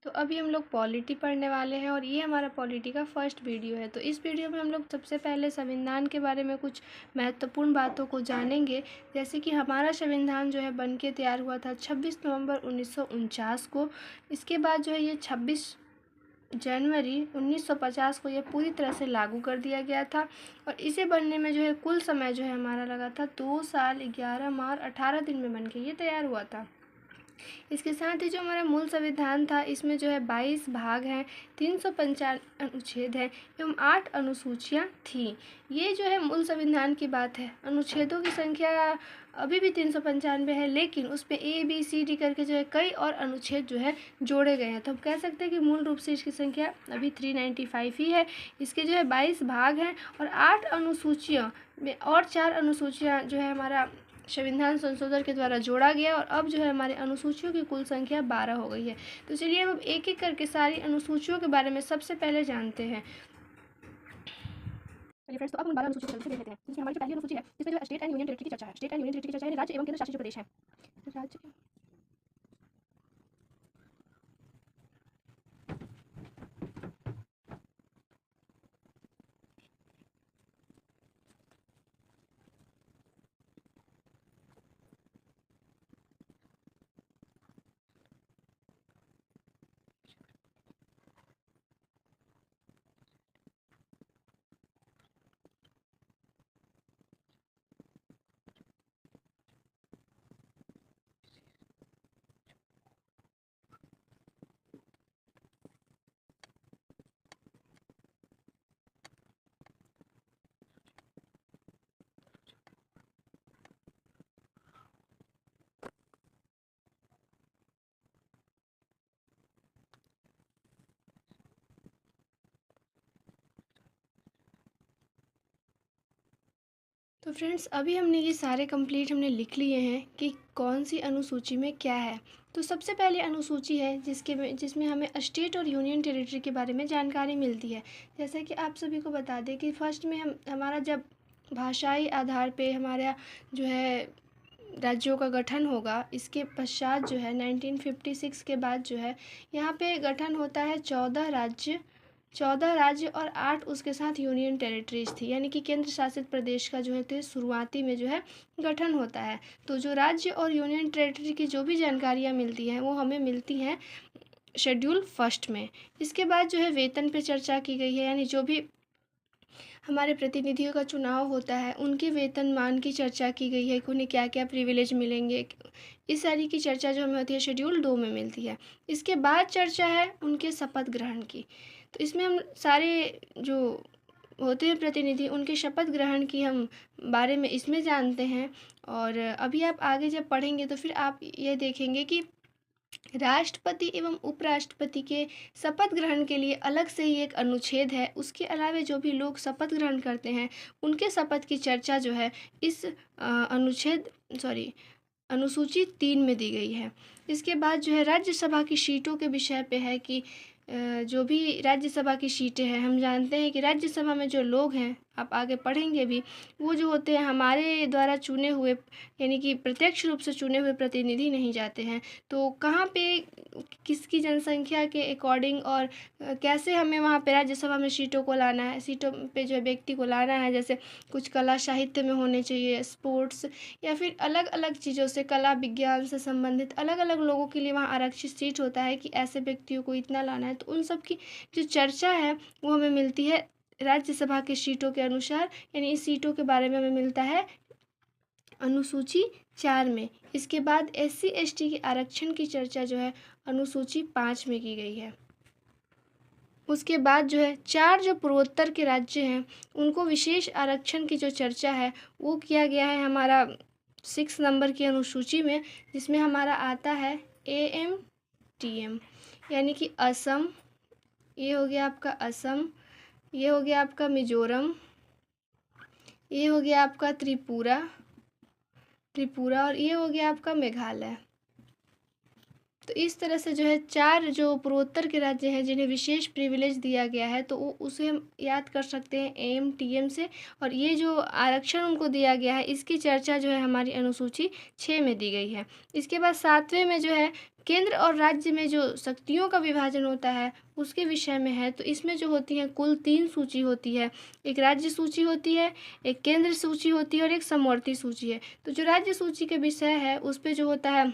तो अभी हम लोग पॉलिटी पढ़ने वाले हैं और ये हमारा पॉलिटी का फर्स्ट वीडियो है। तो इस वीडियो में हम लोग सबसे पहले संविधान के बारे में कुछ महत्वपूर्ण बातों को जानेंगे। जैसे कि हमारा संविधान जो है बन के तैयार हुआ था 26 नवंबर 1949 को। इसके बाद जो है ये 26 जनवरी 1950 को ये पूरी तरह से लागू कर दिया गया था। और इसे बनने में जो है कुल समय जो है हमारा लगा था 2 साल 11 माह 18 दिन में बन के ये तैयार हुआ था। इसके साथ ही जो हमारा मूल संविधान था इसमें जो है 22 भाग हैं, 355 अनुच्छेद हैं एवं 8 अनुसूचियाँ थीं। ये जो है मूल संविधान की बात है। अनुच्छेदों की संख्या अभी भी 395 है, लेकिन उस पर ABCD करके जो है कई और अनुच्छेद जो है जोड़े गए हैं। तो हम कह सकते हैं कि मूल रूप से इसकी संख्या अभी 395 ही है। इसके जो है 22 भाग हैं और 8 अनुसूचियाँ में और 4 अनुसूचियाँ जो है हमारा संविधान संशोधन के द्वारा जोड़ा गया और अब जो है हमारे अनुसूचियों की कुल संख्या 12 हो गई है। तो चलिए अब एक एक करके सारी अनुसूचियों के बारे में सबसे पहले जानते हैं। चलिए फ्रेंड्स, तो अब हम 12 अनुसूचियों को जल्दी से देख लेते हैं। जिसमें हमारी जो पहली अनुसूची है इसमें जो है स्टेट एंड यूनियन टेरिटरी की चर्चा है। स्टेट एंड यूनियन टेरिटरी की चर्चा है, राज्य एवं केंद्र शासित जो प्रदेश हैं। राज्य तो फ्रेंड्स, अभी हमने ये सारे कंप्लीट हमने लिख लिए हैं कि कौन सी अनुसूची में क्या है। तो सबसे पहले अनुसूची है जिसमें हमें स्टेट और यूनियन टेरिटरी के बारे में जानकारी मिलती है। जैसा कि आप सभी को बता दें कि फर्स्ट में हमारा जब भाषाई आधार पे हमारा जो है राज्यों का गठन होगा, इसके पश्चात जो है 1956 के बाद जो है यहाँ पे गठन होता है 14 राज्य और 8 उसके साथ यूनियन टेरिटरीज थी, यानी कि केंद्र शासित प्रदेश का जो है तो शुरुआती में जो है गठन होता है। तो जो राज्य और यूनियन टेरिटरी की जो भी जानकारियाँ मिलती हैं वो हमें मिलती हैं शेड्यूल फर्स्ट में। इसके बाद जो है वेतन पे चर्चा की गई है, यानी जो भी हमारे प्रतिनिधियों का चुनाव होता है उनके वेतनमान की चर्चा की गई है कि उन्हें क्या क्या प्रिविलेज मिलेंगे। इस सारी की चर्चा जो हमें होती है शेड्यूल 2 में मिलती है। इसके बाद चर्चा है उनके शपथ ग्रहण की। तो इसमें हम सारे जो होते हैं प्रतिनिधि उनके शपथ ग्रहण की हम बारे में इसमें जानते हैं। और अभी आप आगे जब पढ़ेंगे तो फिर आप ये देखेंगे कि राष्ट्रपति एवं उपराष्ट्रपति के शपथ ग्रहण के लिए अलग से ही एक अनुच्छेद है। उसके अलावा जो भी लोग शपथ ग्रहण करते हैं उनके शपथ की चर्चा जो है इस अनुसूची 3 में दी गई है। इसके बाद जो है राज्यसभा की सीटों के विषय पे है कि जो भी राज्यसभा की सीटें हैं, हम जानते हैं कि राज्यसभा में जो लोग हैं, आप आगे पढ़ेंगे भी, वो जो होते हैं हमारे द्वारा चुने हुए, यानी कि प्रत्यक्ष रूप से चुने हुए प्रतिनिधि नहीं जाते हैं। तो कहाँ पे किसकी जनसंख्या के अकॉर्डिंग और कैसे हमें वहाँ पे राज्यसभा में सीटों को लाना है, सीटों पे जो है व्यक्ति को लाना है, जैसे कुछ कला साहित्य में होने चाहिए, स्पोर्ट्स या फिर अलग अलग चीज़ों से, कला विज्ञान से संबंधित अलग अलग लोगों के लिए वहाँ आरक्षित सीट होता है कि ऐसे व्यक्तियों को इतना लाना है। तो उन सब की जो चर्चा है वो हमें मिलती है राज्यसभा की सीटों के अनुसार, यानी इस सीटों के बारे में हमें मिलता है अनुसूची 4 में। इसके बाद SC ST के आरक्षण की चर्चा जो है अनुसूची 5 में की गई है। उसके बाद जो है 4 जो पूर्वोत्तर के राज्य हैं उनको विशेष आरक्षण की जो चर्चा है वो किया गया है हमारा 6 नंबर की अनुसूची में, जिसमें हमारा आता है AMTM, यानी कि असम, ये हो गया आपका असम, ये हो गया आपका मिजोरम, ये हो गया आपका त्रिपुरा और ये हो गया आपका मेघालय। तो इस तरह से जो है 4 जो पूर्वोत्तर के राज्य हैं जिन्हें विशेष प्रिविलेज दिया गया है, तो उसे हम याद कर सकते हैं AMTM से। और ये जो आरक्षण उनको दिया गया है, इसकी चर्चा जो है हमारी अनुसूची 6 में दी गई है। इसके बाद 7वें में जो है केंद्र और राज्य में जो शक्तियों का विभाजन होता है उसके विषय में है। तो इसमें जो होती है कुल 3 सूची होती है। एक राज्य सूची होती है, एक केंद्र सूची होती है और एक समवर्ती सूची है। तो जो राज्य सूची के विषय है उस पे जो होता है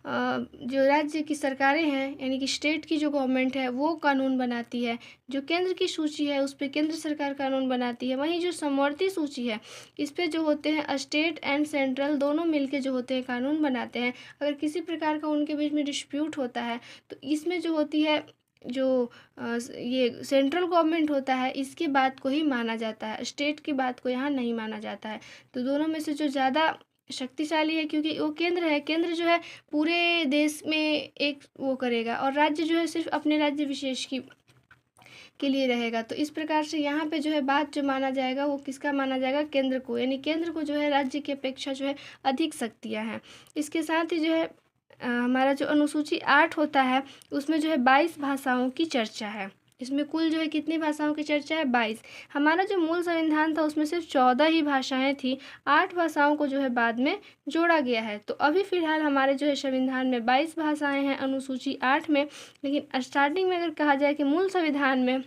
जो राज्य की सरकारें हैं यानी कि स्टेट की जो गवर्नमेंट है वो कानून बनाती है। जो केंद्र की सूची है उस पे केंद्र सरकार कानून बनाती है। वहीं जो समवर्ती सूची है इस पे जो होते हैं स्टेट एंड सेंट्रल दोनों मिलके जो होते हैं कानून बनाते हैं। अगर किसी प्रकार का उनके बीच में डिस्प्यूट होता है तो इसमें जो होती है जो ये सेंट्रल गवर्नमेंट होता है इसकी बात को ही माना जाता है, स्टेट की बात को यहाँ नहीं माना जाता है। तो दोनों में से जो ज़्यादा शक्तिशाली है क्योंकि वो केंद्र है, केंद्र जो है पूरे देश में एक वो करेगा और राज्य जो है सिर्फ अपने राज्य विशेष की के लिए रहेगा। तो इस प्रकार से यहाँ पे जो है बात जो माना जाएगा वो किसका माना जाएगा, केंद्र को, यानी केंद्र को जो है राज्य की अपेक्षा जो है अधिक शक्तियाँ हैं। इसके साथ ही जो है हमारा जो अनुसूची 8 होता है उसमें जो है 22 भाषाओं की चर्चा है। इसमें कुल जो है कितनी भाषाओं की चर्चा है, 22। हमारा जो मूल संविधान था उसमें सिर्फ 14 ही भाषाएं थी, 8 भाषाओं को जो है बाद में जोड़ा गया है। तो अभी फ़िलहाल हमारे जो है संविधान में 22 भाषाएं हैं अनुसूची 8 में। लेकिन स्टार्टिंग में अगर कहा जाए कि मूल संविधान में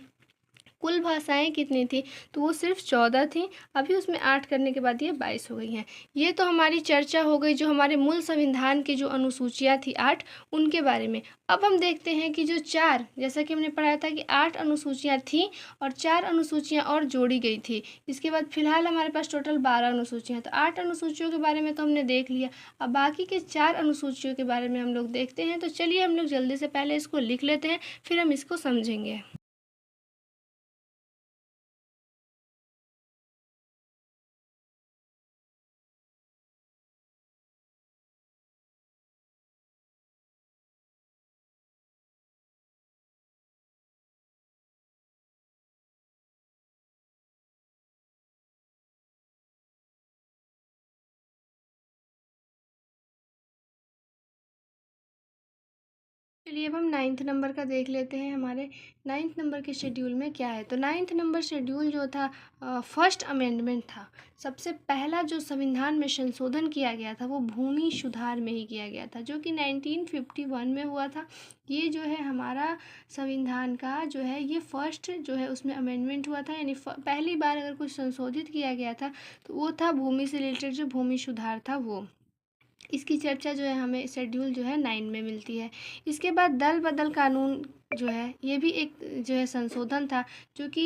कुल भाषाएं कितनी थी तो वो सिर्फ 14 थी। अभी उसमें 8 करने के बाद ये 22 हो गई हैं। ये तो हमारी चर्चा हो गई जो हमारे मूल संविधान की जो अनुसूचियाँ थी 8 उनके बारे में। अब हम देखते हैं कि जो 4, जैसा कि हमने पढ़ाया था कि 8 अनुसूचियाँ थीं और 4 अनुसूचियाँ और जोड़ी गई थी। इसके बाद फिलहाल हमारे पास टोटल 12 अनुसूचियाँ। तो 8 अनुसूचियों के बारे में तो हमने देख लिया। अब बाकी के 4 अनुसूचियों के बारे में हम लोग देखते हैं। तो चलिए हम लोग जल्दी से पहले इसको लिख लेते हैं, फिर हम इसको समझेंगे। चलिए अब हम 9th नंबर का देख लेते हैं हमारे 9th नंबर के शेड्यूल में क्या है। तो 9th नंबर शेड्यूल जो था फर्स्ट अमेंडमेंट था। सबसे पहला जो संविधान में संशोधन किया गया था वो भूमि सुधार में ही किया गया था जो कि 1951 में हुआ था। ये जो है हमारा संविधान का जो है ये फर्स्ट जो है उसमें अमेंडमेंट हुआ था, यानी पहली बार अगर कुछ संशोधित किया गया था तो वो था भूमि से रिलेटेड जो भूमि सुधार था वो। इसकी चर्चा जो है हमें शेड्यूल जो है 9 में मिलती है। इसके बाद दल बदल कानून जो है ये भी एक जो है संशोधन था जो कि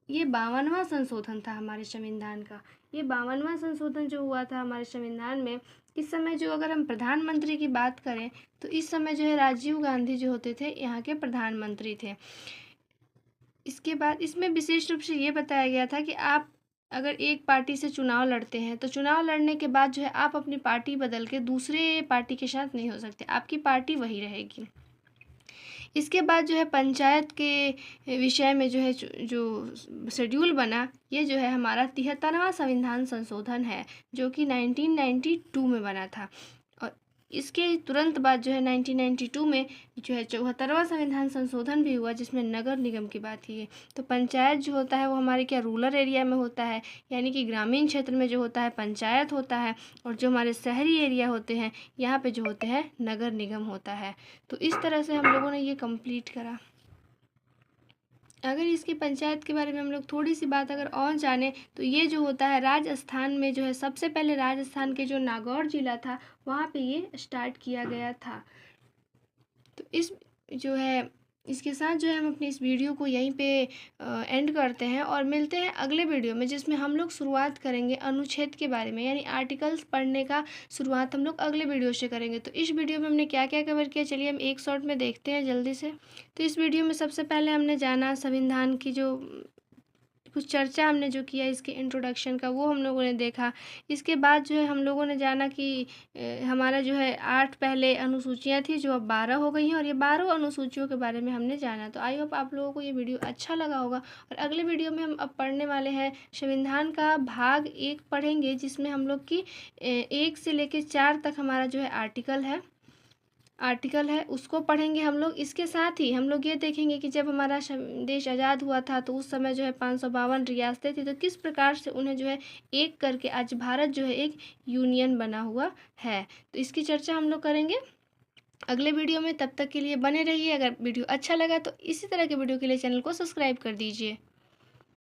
ये 52वां संशोधन था हमारे संविधान का। ये 52वां संशोधन जो हुआ था हमारे संविधान में। इस समय जो अगर हम प्रधानमंत्री की बात करें तो इस समय जो है राजीव गांधी जो होते थे यहाँ के प्रधानमंत्री थे। इसके बाद इसमें विशेष रूप से ये बताया गया था कि आप अगर एक पार्टी से चुनाव लड़ते हैं तो चुनाव लड़ने के बाद जो है आप अपनी पार्टी बदल के दूसरे पार्टी के साथ नहीं हो सकते, आपकी पार्टी वही रहेगी। इसके बाद जो है पंचायत के विषय में जो है जो शेड्यूल बना ये जो है हमारा 73वां संविधान संशोधन है जो कि 1992 में बना था। और इसके तुरंत बाद जो है 1992 में जो है 74वां संविधान संशोधन भी हुआ जिसमें नगर निगम की बात की है। तो पंचायत जो होता है वो हमारे क्या रूरल एरिया में होता है, यानी कि ग्रामीण क्षेत्र में जो होता है पंचायत होता है, और जो हमारे शहरी एरिया होते हैं यहाँ पे जो होते हैं नगर निगम होता है। तो इस तरह से हम लोगों ने ये कंप्लीट करा। अगर इसकी पंचायत के बारे में हम लोग थोड़ी सी बात अगर और जाने तो ये जो होता है राजस्थान में जो है सबसे पहले राजस्थान के जो नागौर ज़िला था वहाँ पे ये स्टार्ट किया गया था। तो इस जो है इसके साथ जो है हम अपनी इस वीडियो को यहीं पे एंड करते हैं और मिलते हैं अगले वीडियो में जिसमें हम लोग शुरुआत करेंगे अनुच्छेद के बारे में, यानी आर्टिकल्स पढ़ने का शुरुआत हम लोग अगले वीडियो से करेंगे। तो इस वीडियो में हमने क्या क्या कवर किया चलिए हम एक शॉर्ट में देखते हैं जल्दी से। तो इस वीडियो में सबसे पहले हमने जाना संविधान की जो कुछ चर्चा हमने जो किया इसके इंट्रोडक्शन का वो हम लोगों ने देखा। इसके बाद जो है हम लोगों ने जाना कि हमारा जो है 8 पहले अनुसूचियाँ थी जो अब 12 हो गई हैं और ये 12 अनुसूचियों के बारे में हमने जाना। तो आई होप आप लोगों को ये वीडियो अच्छा लगा होगा। और अगले वीडियो में हम अब पढ़ने वाले हैं संविधान का भाग 1 पढ़ेंगे जिसमें हम लोग की 1 से लेकर 4 तक हमारा जो है आर्टिकल है उसको पढ़ेंगे हम लोग। इसके साथ ही हम लोग ये देखेंगे कि जब हमारा देश आज़ाद हुआ था तो उस समय जो है 552 रियासतें थी, तो किस प्रकार से उन्हें जो है एक करके आज भारत जो है एक यूनियन बना हुआ है। तो इसकी चर्चा हम लोग करेंगे अगले वीडियो में। तब तक के लिए बने रहिए। अगर वीडियो अच्छा लगा तो इसी तरह के वीडियो के लिए चैनल को सब्सक्राइब कर दीजिए।